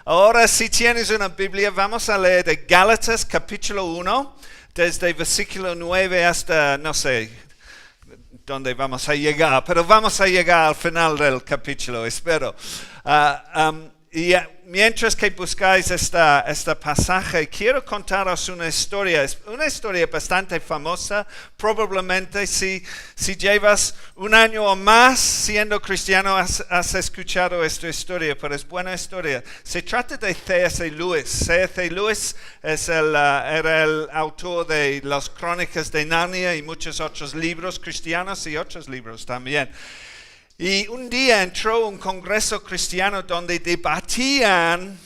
Ahora, si tienes una Biblia, vamos a leer de Gálatas capítulo 1, desde versículo 9 hasta, no sé dónde vamos a llegar, pero vamos a llegar al final del capítulo, espero. Mientras que buscáis esta pasaje, quiero contaros una historia. Es una historia bastante famosa. Probablemente si llevas un año o más siendo cristiano has escuchado esta historia, pero es buena historia. Se trata de C.S. Lewis. C.S. Lewis era el autor de las Crónicas de Narnia y muchos otros libros cristianos y otros libros también. Y un día entró a un congreso cristiano donde debatían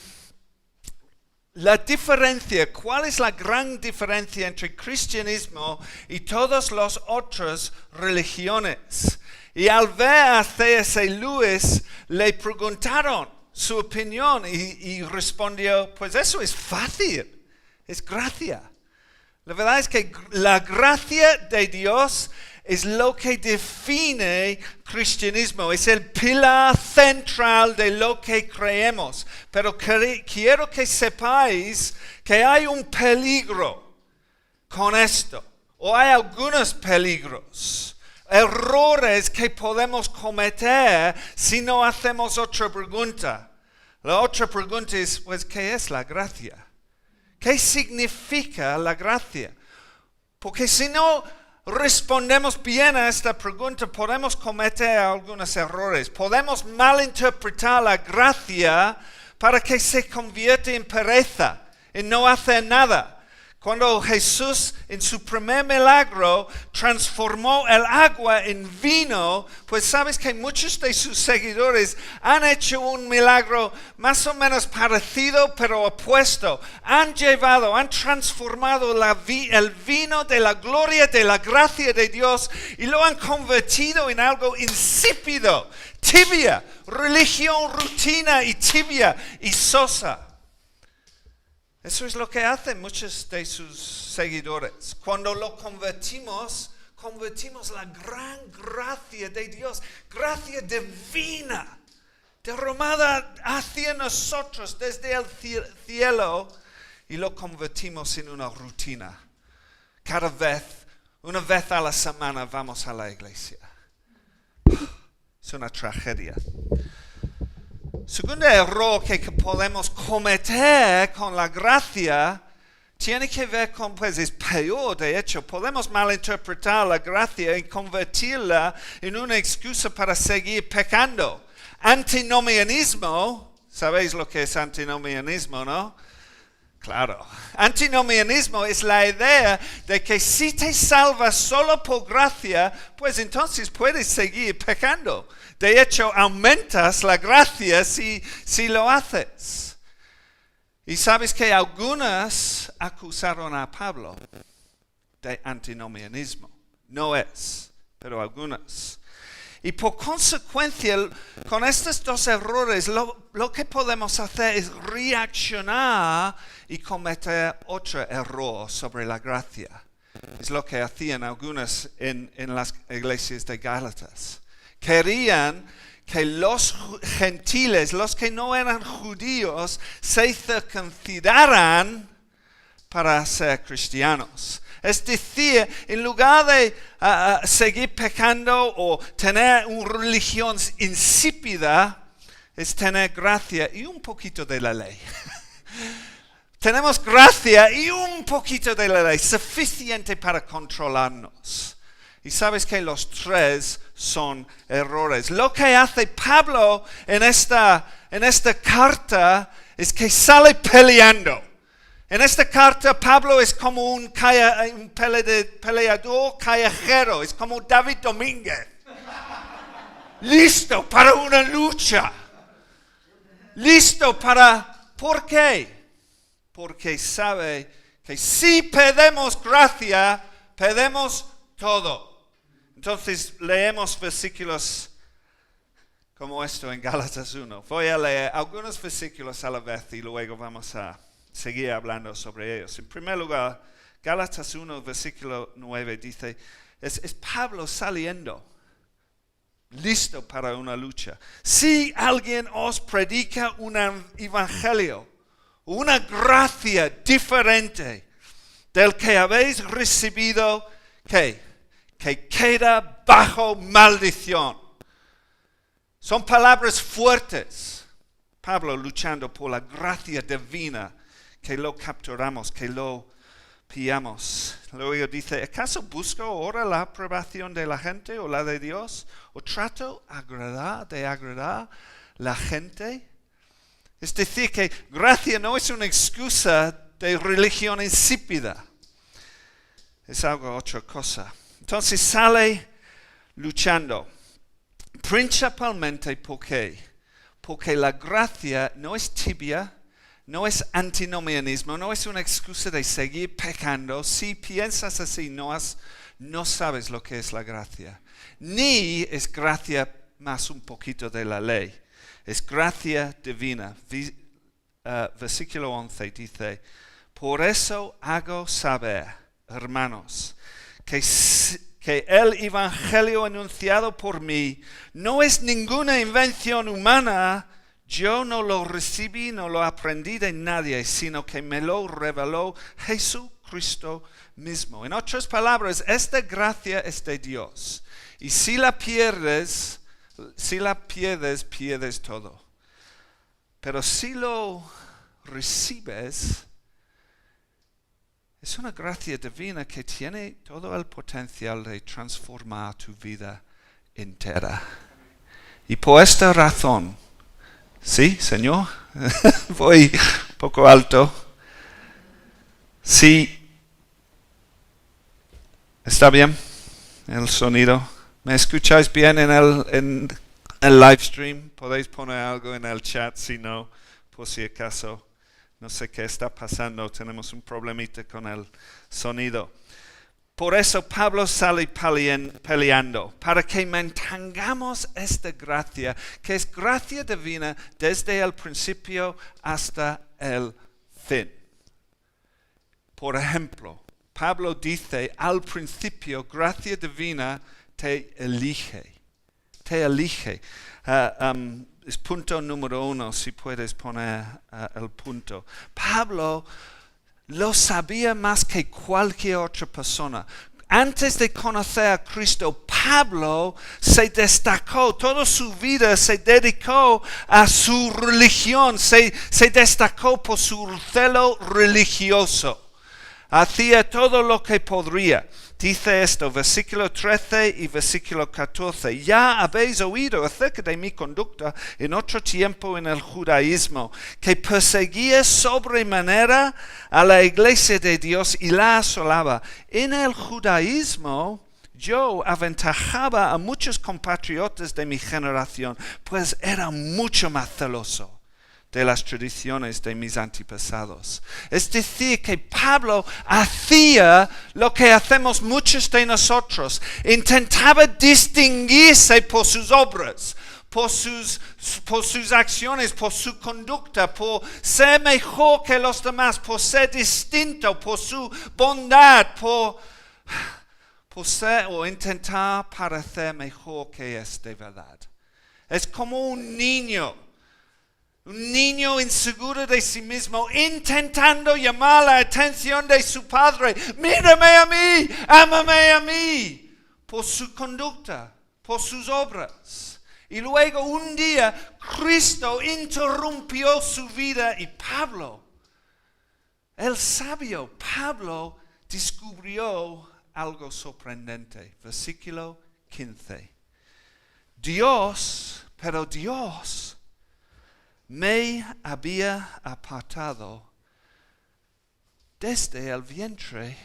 la diferencia, cuál es la gran diferencia entre cristianismo y todas las otras religiones. Y al ver a C.S. Lewis le preguntaron su opinión y respondió, pues eso es fácil, es gracia. La verdad es que la gracia de Dios es lo que define cristianismo, es el pilar central de lo que creemos. Pero quiero que sepáis que hay un peligro con esto, o hay algunos peligros, errores que podemos cometer si no hacemos otra pregunta. La otra pregunta es, pues, ¿qué es la gracia? ¿Qué significa la gracia? Porque si no respondemos bien a esta pregunta, podemos cometer algunos errores. Podemos malinterpretar la gracia para que se convierta en pereza, en no hacer nada. Cuando Jesús en su primer milagro transformó el agua en vino, pues sabes que muchos de sus seguidores han hecho un milagro más o menos parecido pero opuesto. Han transformado el vino de la gloria, de la gracia de Dios y lo han convertido en algo insípido, tibia, religión, rutina y tibia y sosa. Eso es lo que hacen muchos de sus seguidores. Cuando lo convertimos la gran gracia de Dios, gracia divina, derramada hacia nosotros desde el cielo, y lo convertimos en una rutina. Una vez a la semana vamos a la iglesia. Es una tragedia. Segundo error que podemos cometer con la gracia tiene que ver con, pues es peor de hecho, podemos malinterpretar la gracia y convertirla en una excusa para seguir pecando. Antinomianismo, ¿sabéis lo que es antinomianismo, no? Claro. Antinomianismo es la idea de que si te salvas solo por gracia, pues entonces puedes seguir pecando. De hecho, aumentas la gracia si lo haces. Y sabes que algunos acusaron a Pablo de antinomianismo. No es, pero algunos. Y por consecuencia, con estos dos errores, lo que podemos hacer es reaccionar y cometer otro error sobre la gracia. Es lo que hacían algunos en las iglesias de Gálatas. Querían que los gentiles, los que no eran judíos, se circuncidaran para ser cristianos. Es decir, en lugar de seguir pecando o tener una religión insípida, es tener gracia y un poquito de la ley. Tenemos gracia y un poquito de la ley, suficiente para controlarnos. Y sabes que los tres son errores. Lo que hace Pablo en esta carta es que sale peleando. En esta carta Pablo es como un peleador callejero, es como David Domínguez. Listo para una lucha. ¿Por qué? Porque sabe que si pedimos gracia, pedimos todo. Entonces leemos versículos como esto en Gálatas 1. Voy a leer algunos versículos a la vez y luego vamos a seguir hablando sobre ellos. En primer lugar, Gálatas 1, versículo 9 dice, es Pablo saliendo listo para una lucha. Si alguien os predica un evangelio, una gracia diferente del que habéis recibido, que queda bajo maldición. Son palabras fuertes. Pablo luchando por la gracia divina, que lo capturamos, que lo pillamos. Luego dice, ¿acaso busco ahora la aprobación de la gente o la de Dios? ¿O trato de agradar la gente? Es decir, que gracia no es una excusa de religión insípida. Es algo otra cosa. Entonces sale luchando. Principalmente porque la gracia no es tibia, no es antinomianismo, no es una excusa de seguir pecando. Si piensas así, no sabes lo que es la gracia. Ni es gracia más un poquito de la ley. Es gracia divina. Versículo 11 dice, por eso hago saber, hermanos, que el evangelio anunciado por mí no es ninguna invención humana. Yo no lo recibí, no lo aprendí de nadie, sino que me lo reveló Jesucristo mismo. En otras palabras, esta gracia es de Dios. Y si la pierdes, pierdes todo. Pero si lo recibes, es una gracia divina que tiene todo el potencial de transformar tu vida entera. Y por esta razón, ¿sí, Señor? Voy un poco alto. Sí. ¿Está bien el sonido? ¿Me escucháis bien en el live stream? Podéis poner algo en el chat, si no, por si acaso. No sé qué está pasando, tenemos un problemita con el sonido. Por eso Pablo sale peleando, para que mantengamos esta gracia, que es gracia divina desde el principio hasta el fin. Por ejemplo, Pablo dice al principio, gracia divina te elige. Te elige. Es punto número 1, si puedes poner el punto. Pablo lo sabía más que cualquier otra persona. Antes de conocer a Cristo, Pablo se destacó, toda su vida se dedicó a su religión, se destacó por su celo religioso. Hacía todo lo que podría. Dice esto, versículo 13 y versículo 14. Ya habéis oído acerca de mi conducta en otro tiempo en el judaísmo, que perseguía sobremanera a la iglesia de Dios y la asolaba. En el judaísmo yo aventajaba a muchos compatriotas de mi generación, pues era mucho más celoso de las tradiciones de mis antepasados. Es decir, que Pablo hacía lo que hacemos muchos de nosotros. Intentaba distinguirse por sus obras, por sus acciones, por su conducta, por ser mejor que los demás, por ser distinto, por su bondad, por ser o intentar parecer mejor que es de verdad. Es como un niño inseguro de sí mismo, intentando llamar la atención de su padre. Mírame a mí, ámame a mí, por su conducta, por sus obras. Y luego un día Cristo interrumpió su vida y Pablo, el sabio Pablo, descubrió algo sorprendente. Versículo 15. Dios me había apartado desde el vientre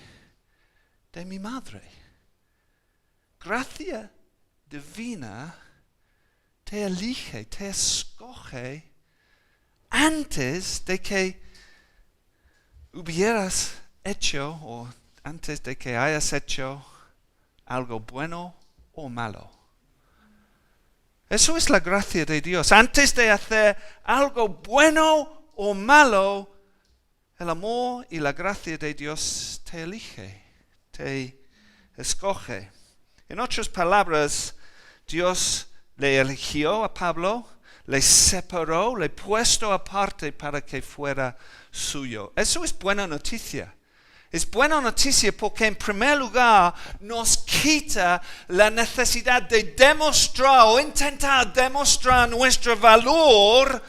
de mi madre. Gracia divina te elige, te escoge antes de que hubieras hecho o antes de que hayas hecho algo bueno o malo. Eso es la gracia de Dios. Antes de hacer algo bueno o malo, el amor y la gracia de Dios te elige, te escoge. En otras palabras, Dios le eligió a Pablo, le separó, le puesto aparte para que fuera suyo. Eso es buena noticia. Es buena noticia porque en primer lugar nos quita la necesidad de demostrar o intentar demostrar nuestro valor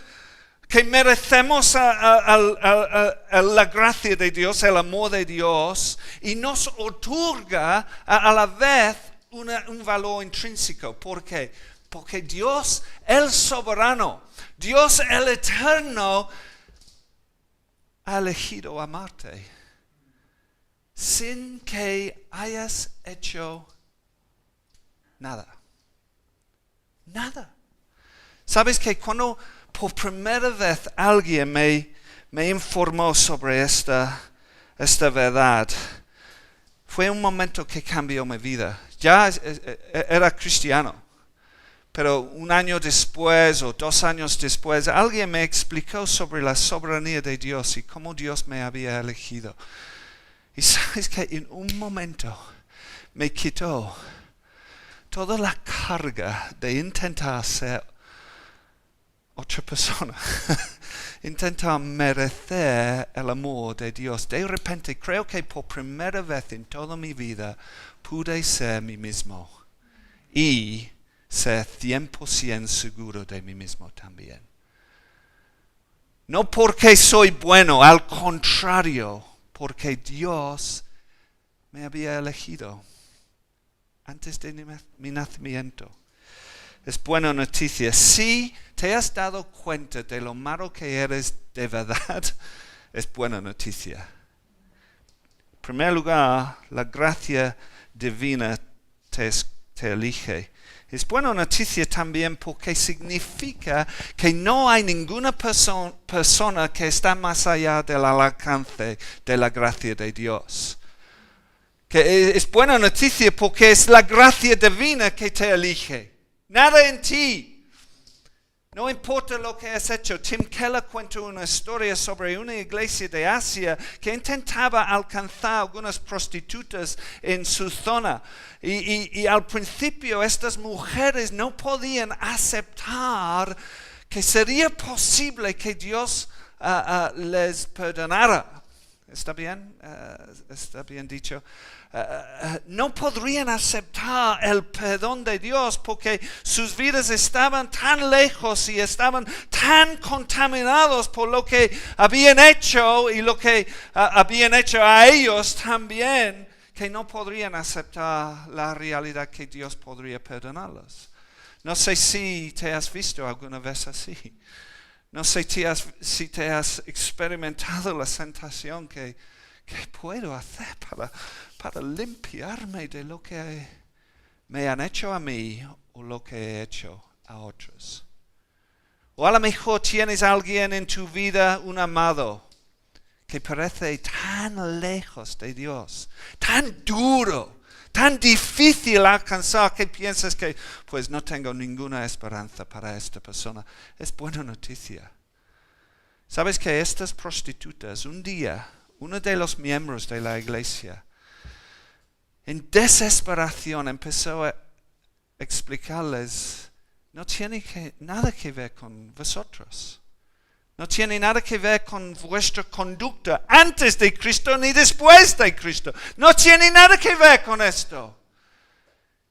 que merecemos la gracia de Dios, el amor de Dios, y nos otorga a la vez un valor intrínseco. ¿Por qué? Porque Dios, el soberano, Dios el eterno, ha elegido amarte sin que hayas hecho nada. Nada. ¿Sabes que cuando por primera vez alguien me informó sobre esta verdad, fue un momento que cambió mi vida? Ya era cristiano, pero un año después o 2 años después, alguien me explicó sobre la soberanía de Dios y cómo Dios me había elegido. Y sabes que en un momento me quitó toda la carga de intentar ser otra persona, intentar merecer el amor de Dios. De repente creo que por primera vez en toda mi vida pude ser mí mismo y ser 100% seguro de mí mismo también. No porque soy bueno, al contrario, porque Dios me había elegido antes de mi nacimiento. Es buena noticia. Si te has dado cuenta de lo malo que eres de verdad, es buena noticia. En primer lugar, la gracia divina te elige. Es buena noticia también porque significa que no hay ninguna persona que está más allá del alcance de la gracia de Dios. Que es buena noticia porque es la gracia divina que te elige. Nada en ti. No importa lo que has hecho. Tim Keller cuenta una historia sobre una iglesia de Asia que intentaba alcanzar algunas prostitutas en su zona. Y al principio estas mujeres no podían aceptar que sería posible que Dios les perdonara. ¿Está bien? ¿Está bien dicho? No podrían aceptar el perdón de Dios porque sus vidas estaban tan lejos y estaban tan contaminados por lo que habían hecho y lo que habían hecho a ellos también, que no podrían aceptar la realidad que Dios podría perdonarlos. No sé si te has visto alguna vez así. No sé si te has experimentado la sensación que puedo hacer para limpiarme de lo que me han hecho a mí o lo que he hecho a otros. O a lo mejor tienes a alguien en tu vida, un amado, que parece tan lejos de Dios, tan duro, tan difícil alcanzar que piensas que pues no tengo ninguna esperanza para esta persona. Es buena noticia. ¿Sabes que estas prostitutas un día, uno de los miembros de la iglesia, en desesperación empezó a explicarles, no tiene nada que ver con vosotros. No tiene nada que ver con vuestra conducta antes de Cristo ni después de Cristo. No tiene nada que ver con esto.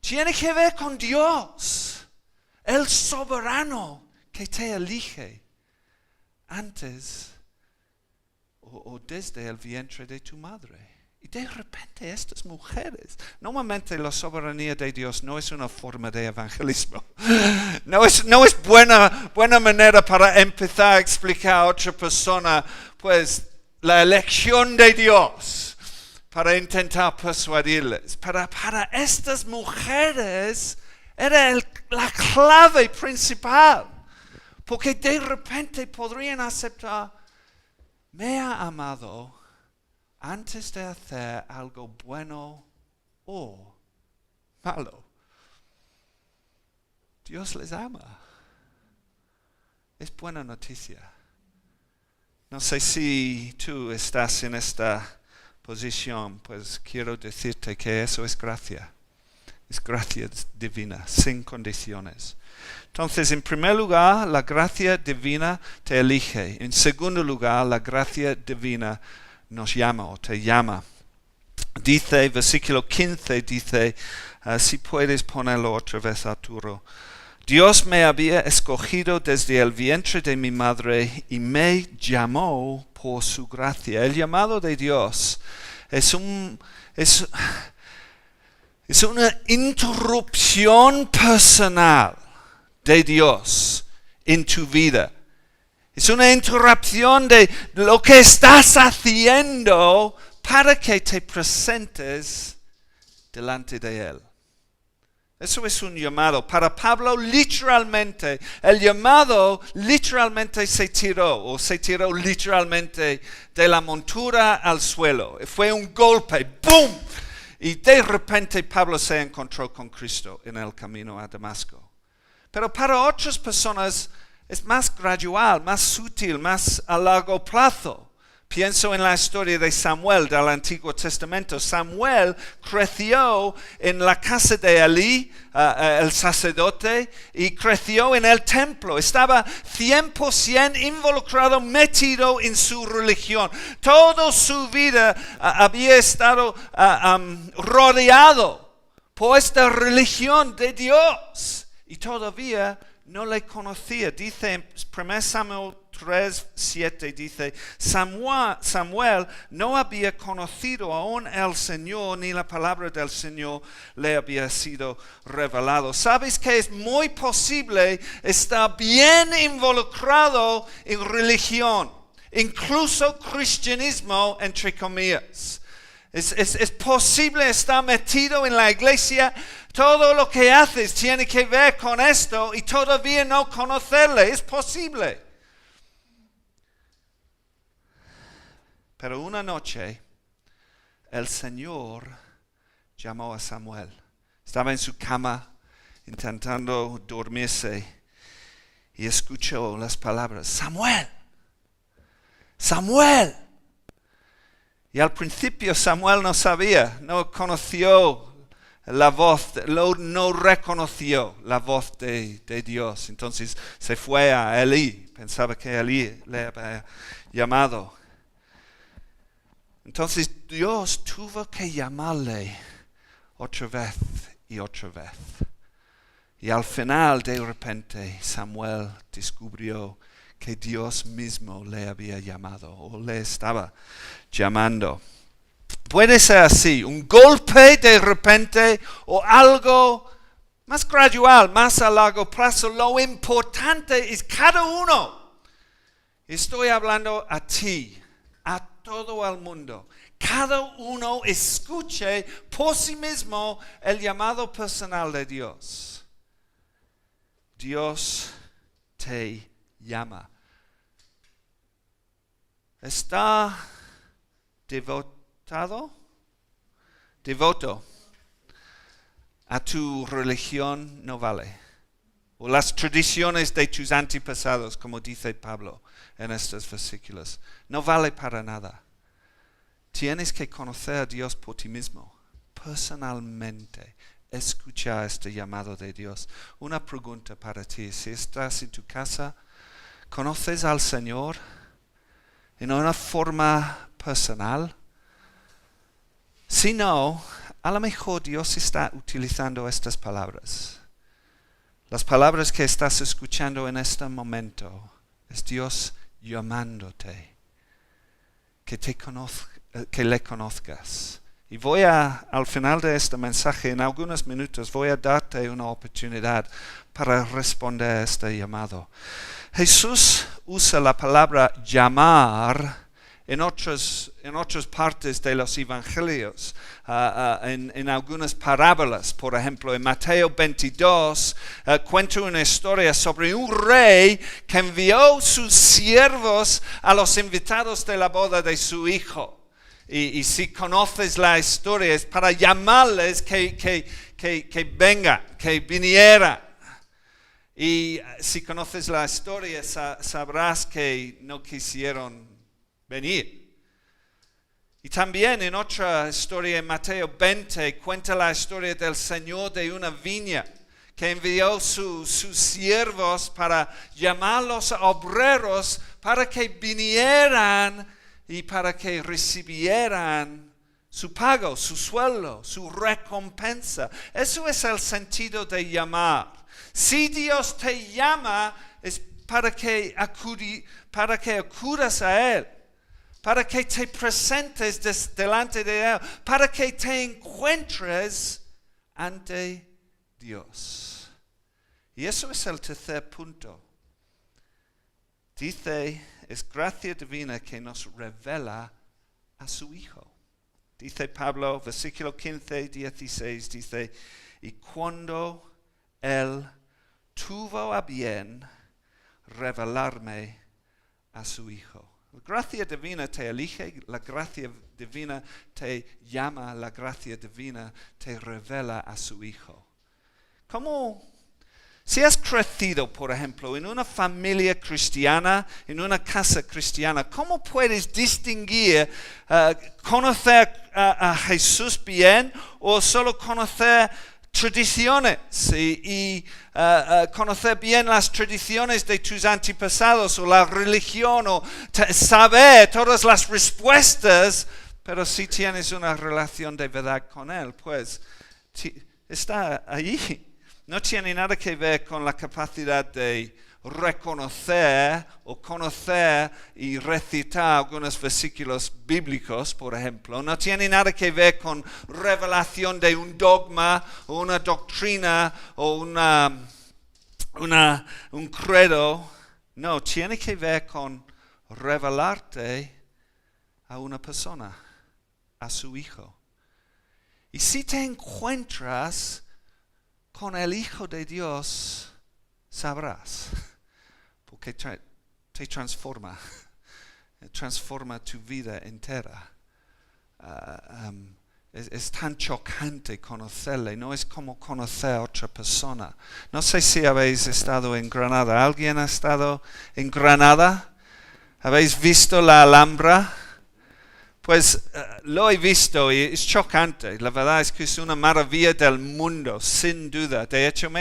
Tiene que ver con Dios, el soberano que te elige antes o desde el vientre de tu madre. Y de repente estas mujeres, normalmente la soberanía de Dios no es una forma de evangelismo. No es buena manera para empezar a explicar a otra persona pues la elección de Dios para intentar persuadirles. Para estas mujeres era la clave principal. Porque de repente podrían aceptar, me ha amado antes de hacer algo bueno o malo. Dios les ama. Es buena noticia. No sé si tú estás en esta posición, pues quiero decirte que eso es gracia. Es gracia divina, sin condiciones. Entonces, en primer lugar, la gracia divina te elige. En segundo lugar, la gracia divina nos llama o te llama. Dice, versículo 15, dice, si puedes ponerlo otra vez, Arturo. Dios me había escogido desde el vientre de mi madre y me llamó por su gracia. El llamado de Dios es una interrupción personal de Dios en tu vida. Es una interrupción de lo que estás haciendo para que te presentes delante de Él. Eso es un llamado. Para Pablo, literalmente, el llamado literalmente se tiró literalmente de la montura al suelo. Fue un golpe, ¡boom! Y de repente Pablo se encontró con Cristo en el camino a Damasco. Pero para otras personas es más gradual, más sutil, más a largo plazo. Pienso en la historia de Samuel del Antiguo Testamento. Samuel creció en la casa de Elí, el sacerdote, y creció en el templo. Estaba 100% involucrado, metido en su religión. Toda su vida había estado rodeado por esta religión de Dios. Y todavía no le conocía. Dice en 1 Samuel 3:7 dice, Samuel no había conocido aún al Señor, ni la palabra del Señor le había sido revelado. ¿Sabes que es muy posible estar bien involucrado en religión, incluso cristianismo, entre comillas? Es posible estar metido en la iglesia. Todo lo que haces tiene que ver con esto y todavía no conocerle. Es posible. Pero una noche el Señor llamó a Samuel. Estaba en su cama intentando dormirse y escuchó las palabras, Samuel, Samuel. Y al principio Samuel no sabía, no conoció la voz, no reconoció la voz de Dios. Entonces se fue a Elí, pensaba que Elí le había llamado. Entonces Dios tuvo que llamarle otra vez y otra vez. Y al final, de repente, Samuel descubrió que Dios mismo le había llamado o le estaba llamando. Puede ser así, un golpe de repente o algo más gradual, más a largo plazo. Lo importante es cada uno. Estoy hablando a ti, a todo el mundo. Cada uno escuche por sí mismo el llamado personal de Dios. Dios te llama. ¿Está devoto a tu religión? No vale. O las tradiciones de tus antepasados, como dice Pablo en estos versículos. No vale para nada. Tienes que conocer a Dios por ti mismo, personalmente. Escucha este llamado de Dios. Una pregunta para ti. Si estás en tu casa, ¿conoces al Señor en una forma personal? Si no, a lo mejor Dios está utilizando estas palabras. Las palabras que estás escuchando en este momento es Dios llamándote, que le conozcas. Y al final de este mensaje, en algunos minutos, voy a darte una oportunidad para responder a este llamado. Jesús usa la palabra llamar en otras partes de los evangelios, en algunas parábolas. Por ejemplo, en Mateo 22 cuenta una historia sobre un rey que envió sus siervos a los invitados de la boda de su hijo. Y si conoces la historia, es para llamarles que vengan, que vinieran. Y si conoces la historia, sabrás que no quisieron venir. Y también en otra historia en Mateo 20 cuenta la historia del Señor de una viña que envió sus siervos para llamar a los obreros para que vinieran y para que recibieran su pago, su sueldo, su recompensa. Eso es el sentido de llamar. Si Dios te llama es para que acudas a Él, para que te presentes delante de Él, para que te encuentres ante Dios. Y eso es el tercer punto. Dice, es gracia divina que nos revela a su Hijo. Dice Pablo, versículo 15, 16, dice, y cuando Él tuvo a bien revelarme a su Hijo. La gracia divina te elige, la gracia divina te llama, la gracia divina te revela a su Hijo. ¿Cómo? Si has crecido, por ejemplo, en una familia cristiana, en una casa cristiana, ¿cómo puedes distinguir, conocer a Jesús bien o solo conocer tradiciones y conocer bien las tradiciones de tus antepasados o la religión o saber todas las respuestas, pero si tienes una relación de verdad con Él, pues está ahí. No tiene nada que ver con la capacidad de reconocer o conocer y recitar algunos versículos bíblicos, por ejemplo. No tiene nada que ver con revelación de un dogma o una doctrina o un credo. No, tiene que ver con revelarte a una persona, a su Hijo. Y si te encuentras con el Hijo de Dios, sabrás, porque te transforma tu vida entera. Es tan chocante conocerle, no es como conocer a otra persona. No sé si habéis estado en Granada. ¿Alguien ha estado en Granada? ¿Habéis visto la Alhambra? Pues lo he visto y es chocante. La verdad es que es una maravilla del mundo, sin duda. De hecho,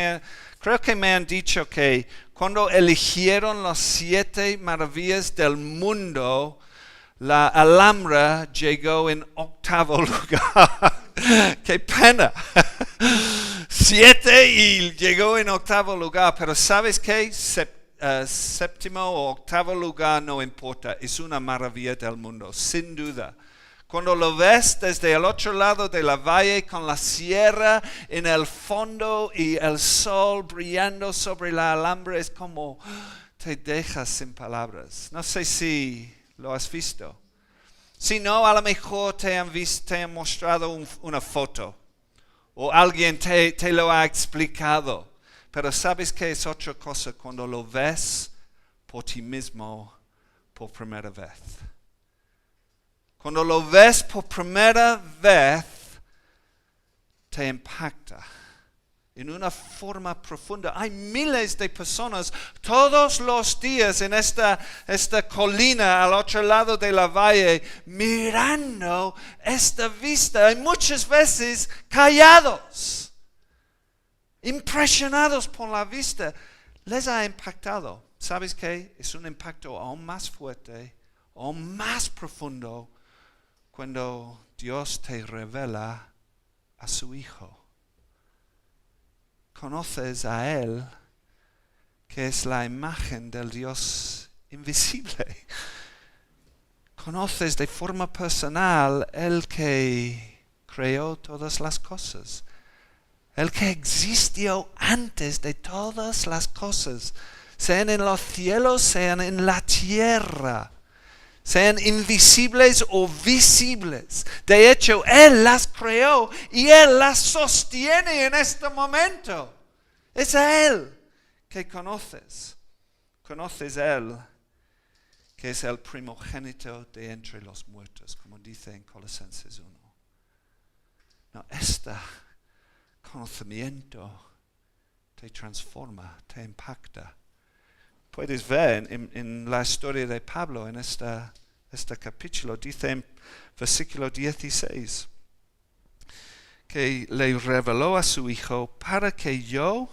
creo que me han dicho que cuando eligieron las 7 maravillas del mundo, la Alhambra llegó en 8º lugar. ¡Qué pena! 7 y llegó en 8º lugar. Pero ¿sabes qué? 7º o 8º lugar no importa, es una maravilla del mundo, sin duda. Cuando lo ves desde el otro lado de la valle con la sierra en el fondo y el sol brillando sobre la Alhambra, es como te dejas sin palabras. No sé si lo has visto. Si no, a lo mejor te han mostrado una foto o alguien te lo ha explicado. Pero ¿sabes qué es otra cosa cuando lo ves por ti mismo por primera vez? Cuando lo ves por primera vez, te impacta en una forma profunda. Hay miles de personas todos los días en esta colina al otro lado de la valle mirando esta vista y muchas veces callados. Impresionados por la vista, les ha impactado. ¿Sabes qué? Es un impacto aún más fuerte, aún más profundo, cuando Dios te revela a su Hijo. Conoces a Él, que es la imagen del Dios invisible. Conoces de forma personal el que creó todas las cosas. El que existió antes de todas las cosas, sean en los cielos, sean en la tierra, sean invisibles o visibles. De hecho, Él las creó y Él las sostiene en este momento. Es a Él que conoces. Conoces a Él, que es el primogénito de entre los muertos, como dice en Colosenses 1. No, conocimiento te transforma, te impacta. Puedes ver en la historia de Pablo en esta este capítulo, dice en versículo 16, que le reveló a su Hijo para que yo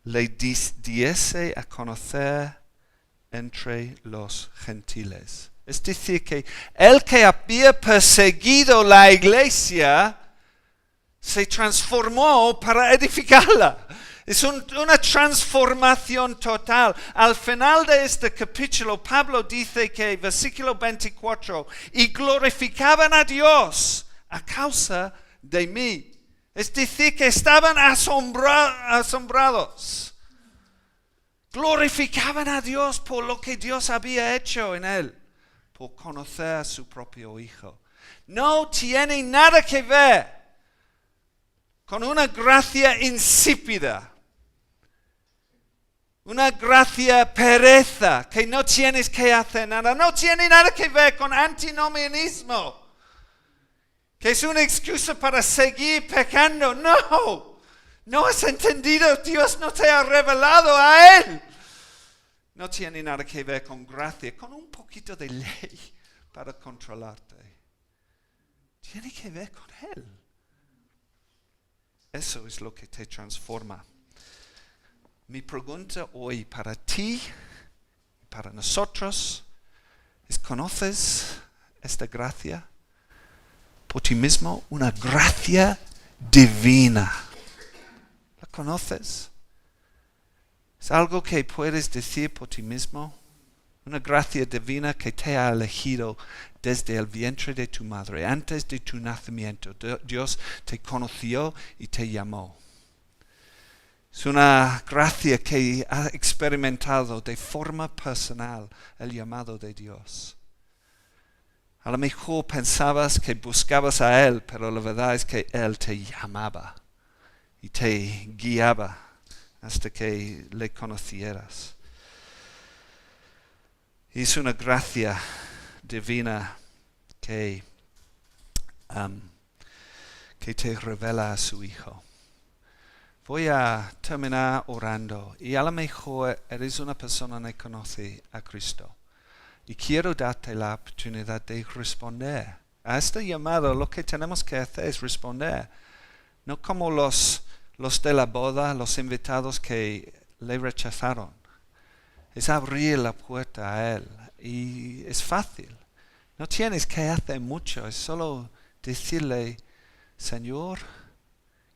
le diese a conocer entre los gentiles. Es decir, que el que había perseguido la iglesia se transformó para edificarla. Es una transformación total. Al final de este capítulo, Pablo dice que, versículo 24, y glorificaban a Dios a causa de mí. Es decir, que estaban asombrados. Glorificaban a Dios por lo que Dios había hecho en él, por conocer a su propio Hijo. No tiene nada que ver con una gracia insípida, una gracia pereza, que no tienes que hacer nada. No tiene nada que ver con antinomianismo, que es una excusa para seguir pecando. No has entendido, Dios no te ha revelado a Él. No tiene nada que ver con gracia, con un poquito de ley para controlarte. Tiene que ver con Él. Eso es lo que te transforma. Mi pregunta hoy para ti, para nosotros, es: ¿conoces esta gracia por ti mismo? Una gracia divina. ¿La conoces? ¿Es algo que puedes decir por ti mismo? Una gracia divina que te ha elegido desde el vientre de tu madre. Antes de tu nacimiento, Dios te conoció y te llamó. Es una gracia que ha experimentado de forma personal el llamado de Dios. A lo mejor pensabas que buscabas a Él, pero la verdad es que Él te llamaba y te guiaba hasta que le conocieras. Y es una gracia divina que te revela a su Hijo. Voy a terminar orando, y a lo mejor eres una persona que no conoce a Cristo y quiero darte la oportunidad de responder a este llamado. Lo que tenemos que hacer es responder, no como los de la boda, los invitados que le rechazaron. Es abrir la puerta a Él, y es fácil. No tienes que hacer mucho, es solo decirle: Señor,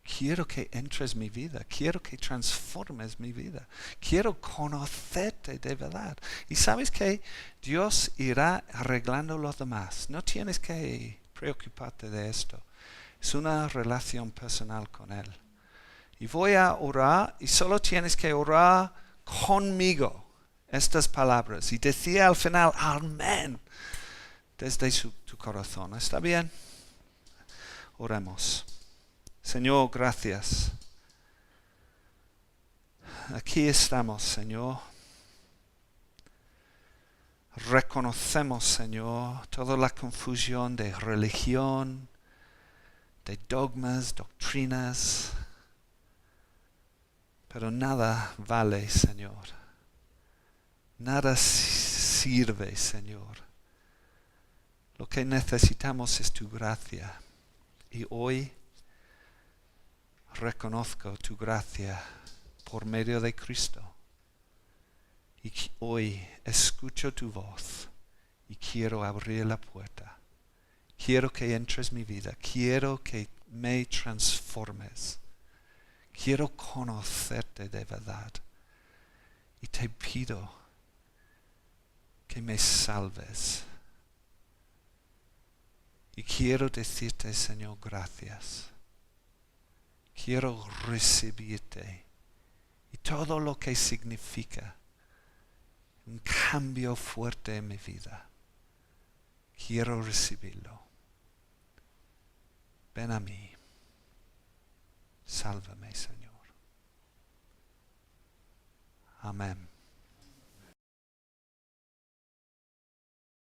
quiero que entres en mi vida, quiero que transformes mi vida, quiero conocerte de verdad. Y sabes que Dios irá arreglando lo demás. No tienes que preocuparte de esto. Es una relación personal con Él. Y voy a orar, y solo tienes que orar conmigo estas palabras y decir al final amén desde tu corazón. ¿Está bien? Oremos. Señor, gracias. Aquí estamos, Señor. Reconocemos, Señor, toda la confusión de religión, de dogmas, doctrinas, pero nada vale, Señor. Nada sirve, Señor. Lo que necesitamos es tu gracia. Y hoy reconozco tu gracia por medio de Cristo. Y hoy escucho tu voz y quiero abrir la puerta. Quiero que entres en mi vida. Quiero que me transformes. Quiero conocerte de verdad. Y te pido que me salves. Y quiero decirte, Señor, gracias. Quiero recibirte y todo lo que significa un cambio fuerte en mi vida. Quiero recibirlo. Ven a mí. Sálvame, Señor. Amén.